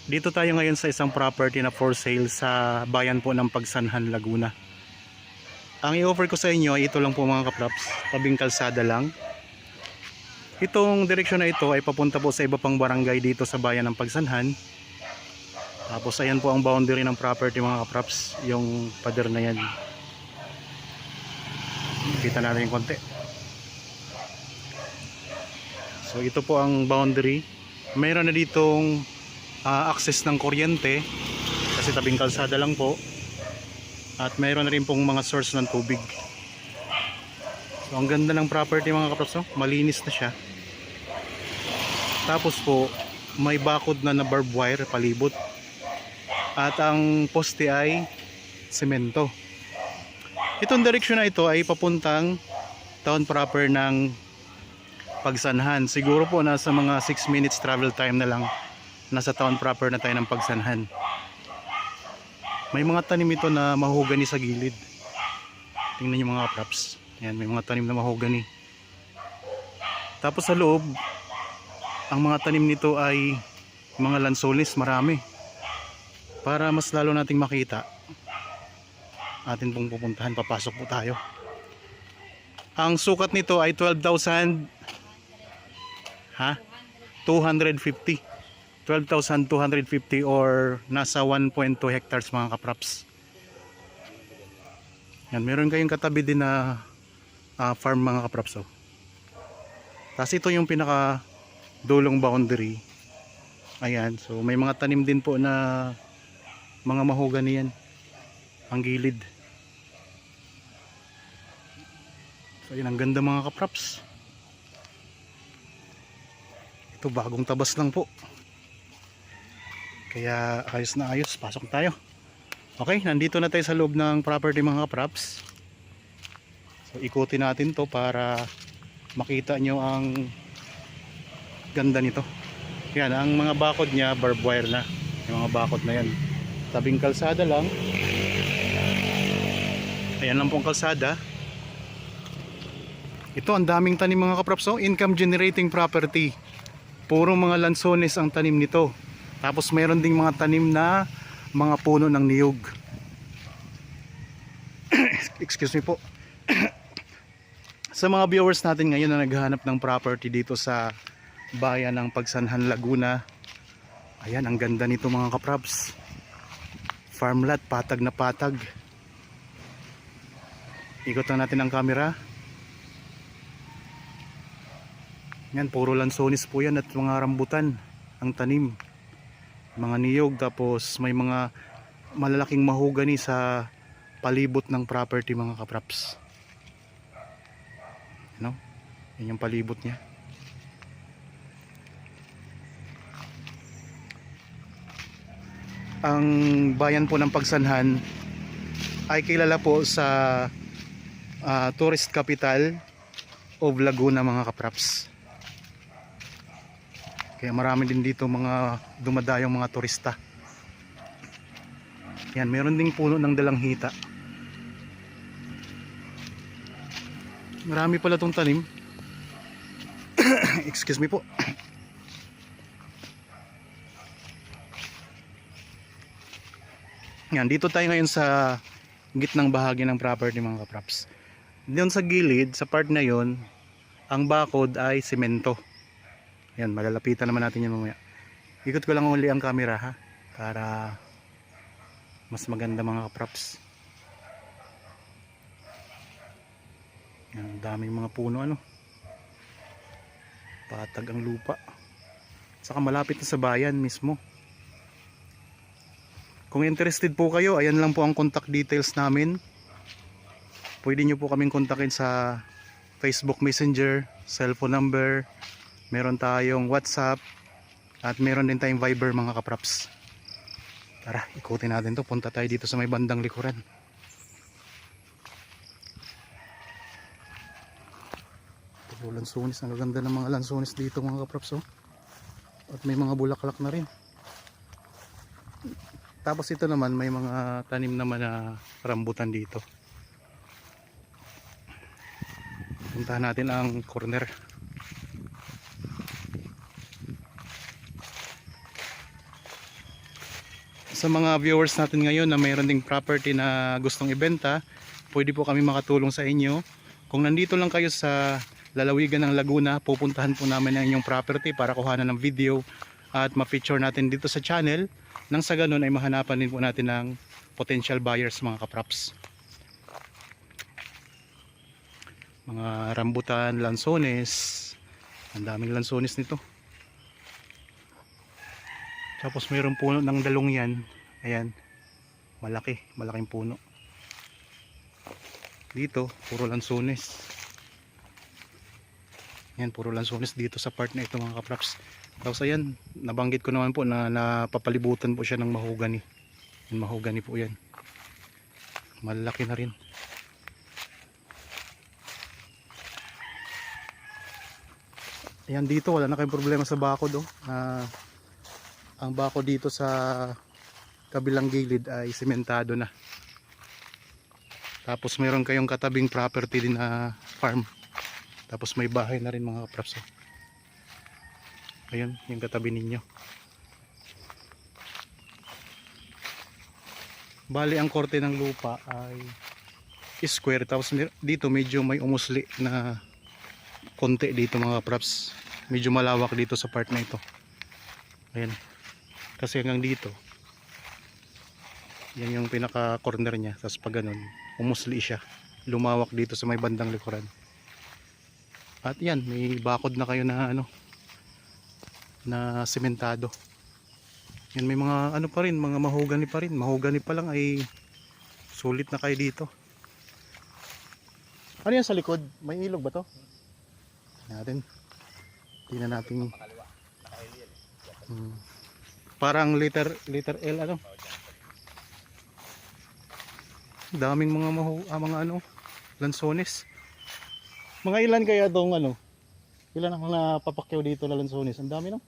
Dito tayo ngayon sa isang property na for sale sa bayan po ng Pagsanhan, Laguna. Ang i-offer ko sa inyo, ito lang po mga kaprops, tabing kalsada lang. Itong direksyon na ito ay papunta po sa iba pang barangay dito sa bayan ng Pagsanhan. Tapos ayan po ang boundary ng property mga kaprops, yung pader na yan. Kita natin yung konti. So ito po ang boundary. Mayroon na ditong access ng kuryente kasi tabing kalsada lang po, at mayroon na rin pong mga source ng tubig. So ang ganda ng property mga kaprops, malinis na siya. Tapos po may bakod na barbed wire palibot, at ang poste ay semento. Itong direksyon na ito ay papuntang town proper ng Pagsanhan. Siguro po nasa mga 6 minutes travel time na lang, nasa town proper na tayo ng Pagsanhan. May mga tanim ito na mahogany sa gilid. Tingnan nyo mga props. Ayan, may mga tanim na mahogany. Tapos sa loob, ang mga tanim nito ay mga lansones, marami. Para mas lalo nating makita, atin pong pupuntahan, papasok po tayo. Ang sukat nito ay 12,250. 12,250 or nasa 1.2 hectares mga kaprops. Yan, meron kayong katabi din na farm mga kaprops. Tapos ito yung pinaka dulong boundary. Ayan, so may mga tanim din po na mga mahogany yan, ang gilid. So yun, ang ganda mga kaprops. Ito bagong tabas lang po, kaya ayos na ayos. Pasok tayo. Okay, nandito na tayo sa loob ng property mga kaprops. So ikutin natin to para makita nyo ang ganda nito. Yan, ang mga bakod nya barbed wire na. Yung mga bakod na yan, tabing kalsada lang. Ayan lang pong kalsada. Ito, ang daming tanim mga kaprops. Income generating property. Puro mga lansones ang tanim nito. Tapos mayroon ding mga tanim na mga puno ng niyog. Excuse me po. Sa mga viewers natin ngayon na naghahanap ng property dito sa bayan ng Pagsanhan, Laguna, ayan, ang ganda nito mga kaprops. Farmlot, patag na patag. Ikot na natin ang camera. Yan, puro lansones po yan at mga rambutan ang tanim, mga niyog. Tapos may mga malalaking mahogany sa palibot ng property mga kaprops. Ano? Yan yung palibot niya. Ang bayan po ng Pagsanhan ay kilala po sa tourist capital of Laguna mga kaprops. Kaya marami din dito mga dumadayong mga turista. Yan, meron ding puno ng dalanghita. Marami pala tong tanim. Excuse me po. Yan, dito tayo ngayon sa gitnang bahagi ng property mga kaprops. Doon sa gilid, sa part na yon, ang bakod ay semento. Yan, malalapitan naman natin yan mamaya. Ikot ko lang uli ang camera ha, para mas maganda mga kaprops. Yan, daming mga puno ano. Patag ang lupa. Saka malapit na sa bayan mismo. Kung interested po kayo, ayan lang po ang contact details namin. Pwede nyo po kaming kontakin sa Facebook Messenger, cellphone number. Meron tayong WhatsApp at meron din tayong Viber mga kaprops. Tara, ikutin natin to. Punta tayo dito sa may bandang likuran. Ito, lansones. Ang ganda ng mga lansones dito mga kaprops. At may mga bulaklak na rin. Tapos ito naman may mga tanim naman na rambutan dito. Puntahan natin ang corner. Sa mga viewers natin ngayon na mayroon ding property na gustong ibenta, pwede po kami makatulong sa inyo. Kung nandito lang kayo sa lalawigan ng Laguna, pupuntahan po namin ang inyong property para kuhanan ng video at ma-feature natin dito sa channel. Nang sa ganun ay mahanapan din po natin ng potential buyers mga kapraps. Mga rambutan, lansones, ang daming lansones nito. Tapos mayroong puno ng dalong yan. Ayan. Malaking puno. Dito, puro lansones. Ayan, puro lansones dito sa part na ito mga kapraps. Tapos ayan, nabanggit ko naman po na napapalibutan po siya ng mahogany. Yung mahogany po yan. Malaki na rin. Ayan dito, wala na kayong problema sa bakod oh. Ang bako dito sa kabilang gilid ay sementado na. Tapos meron kayong katabing property din na farm. Tapos may bahay na rin mga kapraps. Ayun, yung katabi ninyo. Bali ang korte ng lupa ay square. Tapos dito medyo may umusli na konti dito mga kapraps. Medyo malawak dito sa part na ito. Ayan. Kasi hanggang dito yan yung pinaka corner nya. Tapos pag ganun umusli siya, lumawak dito sa may bandang likuran. At yan, may bakod na kayo na na sementado. Yan, may mga ano pa rin, mga mahogany pa rin. Mahogany pa lang ay sulit na kayo dito. Ano yan sa likod? May ilog ba to? Natin tingnan natin. Parang liter L ano. Daming mga mga ano, lansones. Mga ilan kaya tong ano? Ilan ang napapakyaw dito na lansones? Ang dami no?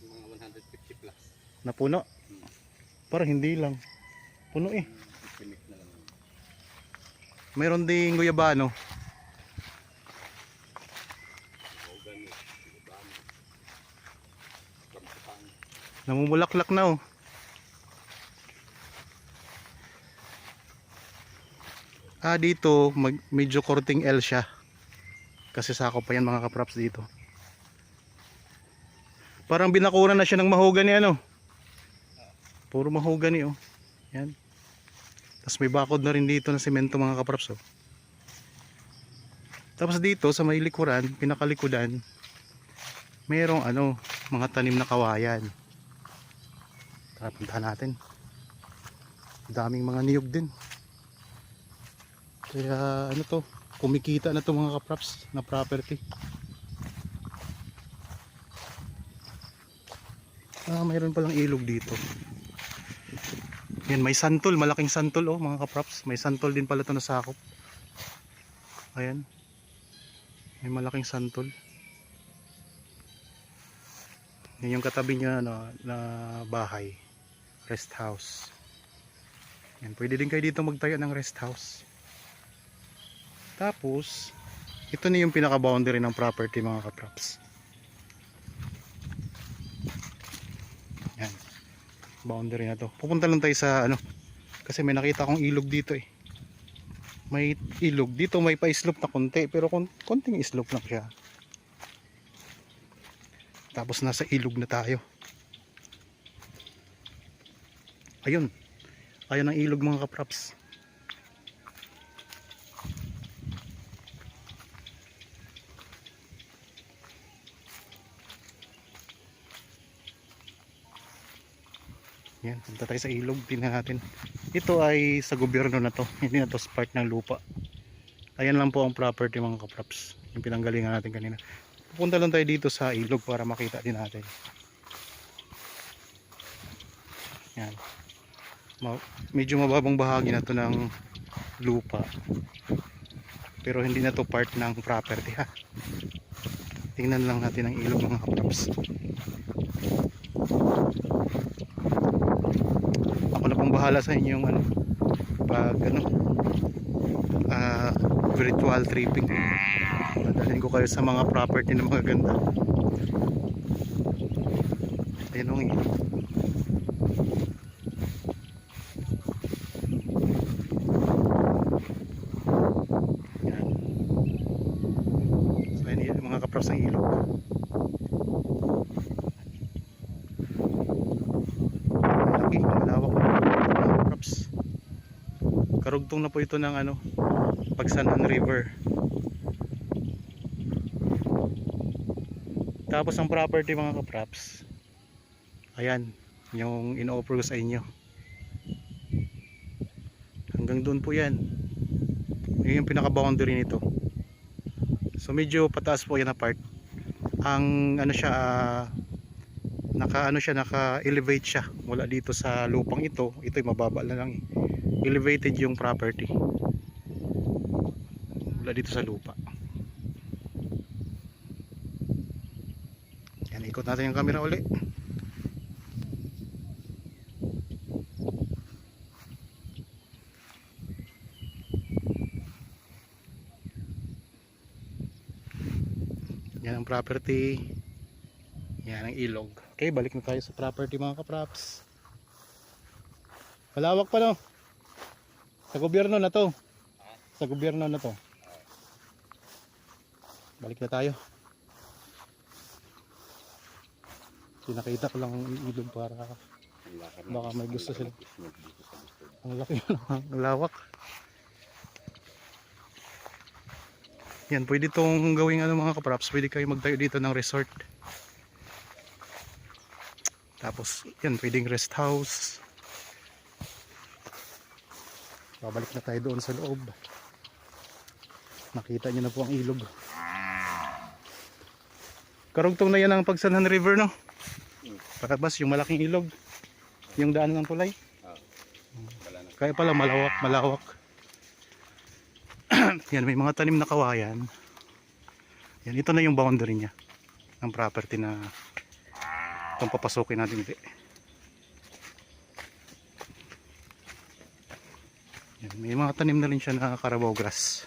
Mga 150 plus. Na puno? Parang hindi lang. Puno eh. Mayroon ding guyabano. Namumulaklak na oh. Dito medyo korting L siya. Kasi sako pa yan mga kapraps dito. Parang binakuran na siya ng mahogany ano. Puro mahogany oh. Yan. Tapos may bakod na rin dito na semento mga kapraps oh. Tapos dito sa may likuran, pinakalikudan, mayroong ano, mga tanim na kawayan. Tara, puntahan natin. Daming mga niyog din. Kaya ano to, kumikita na to mga kapraps na property. Mayroon palang ilog dito. Yan, may santol, malaking santol oh mga kapraps. May santol din pala to na sakop. Ayan. May malaking santol. Yan yung katabi niya na bahay. Rest house. Yan, pwede din kayo dito magtayo ng rest house. Tapos ito na yung pinaka boundary ng property mga kapraps. Yan, boundary na to. Pupunta lang tayo sa ano, kasi may nakita akong ilog dito eh. May ilog dito, may pa-slope na konti, pero konting slope lang siya. Tapos nasa ilog na tayo. Ayun, ayun ang ilog mga kapraps. Yan, punta tayo sa ilog, tingnan natin. Ito ay sa gobyerno na to, hindi na to part ng lupa. Ayan lang po ang property mga kapraps, yung pinanggalingan natin kanina. Pupunta lang tayo dito sa ilog para makita din natin. Yan, medyo mababang bahagi na to ng lupa, pero hindi na to part ng property ha. Tingnan lang natin ang ilog mga kapraps. Ako na pong bahala sa inyong ano, pag ano, virtual tripping. Dadalhin ko kayo sa mga property na mga ganda. Ayun ang ilog. Yan. So ayun yung mga kaprops ng ilog. Malaki, malawak na mga kaprops. Karugtong na po ito ng ano, Pagsanhan River. Tapos ang property mga kaprops, ayan, yung in-offer ko sa inyo. Hanggang doon po yan. Yun yung pinaka-boundary nito. So medyo pataas po yan na part. Ang ano siya, naka-elevate siya mula dito sa lupang ito. Ito'y mababa na lang eh. Elevated yung property mula dito sa lupa. Yan, ikot natin yung camera uli. Yan ang property. Yan ang ilog. Okay, balik na tayo sa property mga kaprops. Malawak pa no? Sa gobyerno na to. Sa gobyerno na to. Balik na tayo. Sinakita ko lang ang ilog para baka may gusto sila. Ang laki ng lawak. Yan, pwede itong gawing ano mga kaprops. Pwede kayo magtayo dito ng resort. Tapos yan, pwedeng rest house. Babalik na tayo doon sa loob. Nakita nyo na po ang ilog. Karugtong na yan ang Pagsanhan River no? Pakatbas yung malaking ilog. Yung daan ng tulay. Kaya pala malawak. Yan, may mga tanim na kawayan. Yan, ito na yung boundary niya ng property na itong papasukin natin ulit. Yan, may mga tanim na rin siya na Carabao grass.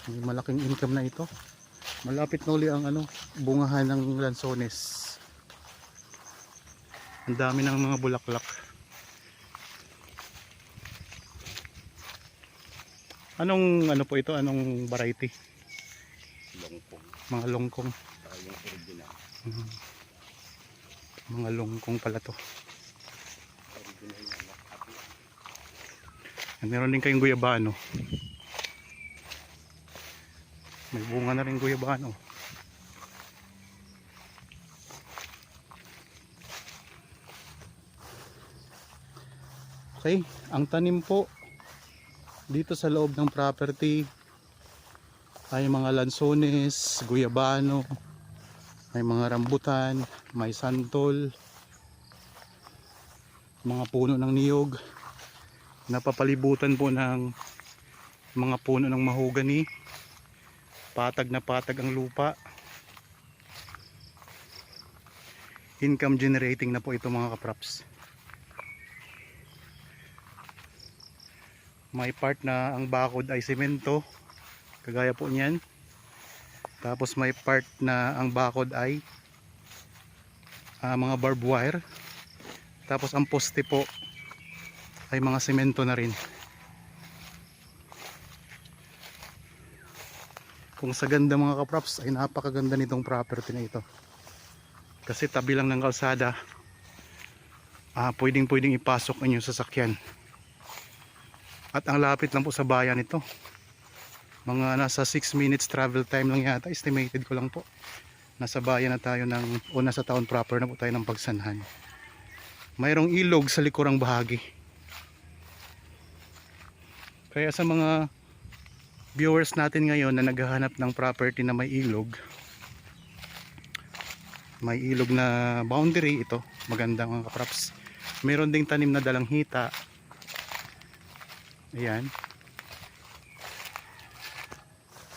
May malaking income na ito. Malapit na uli ang ano, bungahan ng lansones. Ang dami ng mga bulaklak. Anong ano po ito? Anong variety? Longkong. Mga longkong. Saka yung original. Mga longkong pala to. Original na happy. Meron din kayong guyabano. May bunga na rin guyabano. Okay, ang tanim po dito sa loob ng property ay mga lansones, guyabano, may mga rambutan, may santol, mga puno ng niyog, napapalibutan po ng mga puno ng mahogany, patag na patag ang lupa. Income generating na po ito mga kaprops. May part na ang bakod ay semento, kagaya po niyan. Tapos may part na ang bakod ay mga barbed wire. Tapos ang poste po ay mga semento na rin. Kung sa ganda mga kaprops, ay napakaganda nitong property na ito. Kasi tabi lang ng kalsada, pwedeng ipasok ang inyong sasakyan. At ang lapit lang po sa bayan ito. Mga nasa 6 minutes travel time lang yata, estimated ko lang po. Nasa bayan na tayo o nasa town proper na po tayo ng Pagsanhan. Mayroong ilog sa likurang bahagi. Kaya sa mga viewers natin ngayon na naghahanap ng property na may ilog na boundary, ito maganda mga kaprops. Meron ding tanim na dalang hita. Ayan.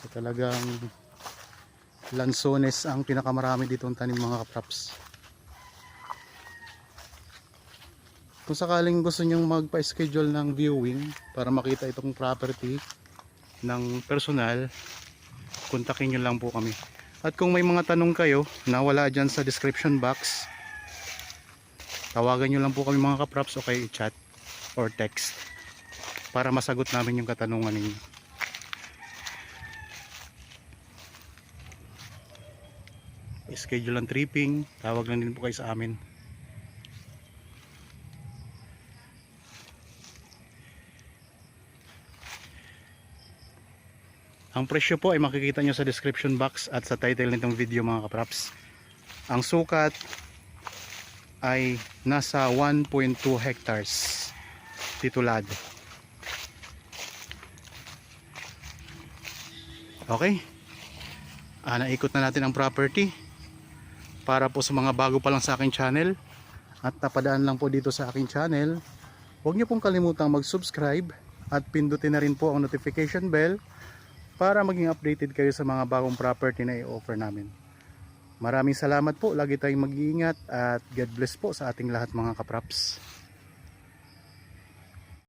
So, talagang lansones ang pinakamarami dito ang tanim mga kaprops. Kung sakaling gusto nyong magpa-schedule ng viewing para makita itong property ng personal, kontakin nyo lang po kami. At kung may mga tanong kayo na wala dyan sa description box, tawagan nyo lang po kami mga kaprops o kay chat or text para masagot namin yung katanungan ninyo. Schedule ang tripping, tawag lang din po kayo sa amin. Ang presyo po ay makikita nyo sa description box at sa title nitong video mga kaprops. Ang sukat ay nasa 1.2 hectares titulado. Okay, naikot na natin ang property. Para po sa mga bago pa lang sa aking channel at napadaan lang po dito sa aking channel, huwag nyo pong kalimutang mag-subscribe at pindutin na rin po ang notification bell para maging updated kayo sa mga bagong property na i-offer namin. Maraming salamat po, lagi tayong mag-iingat at God bless po sa ating lahat mga kaprops.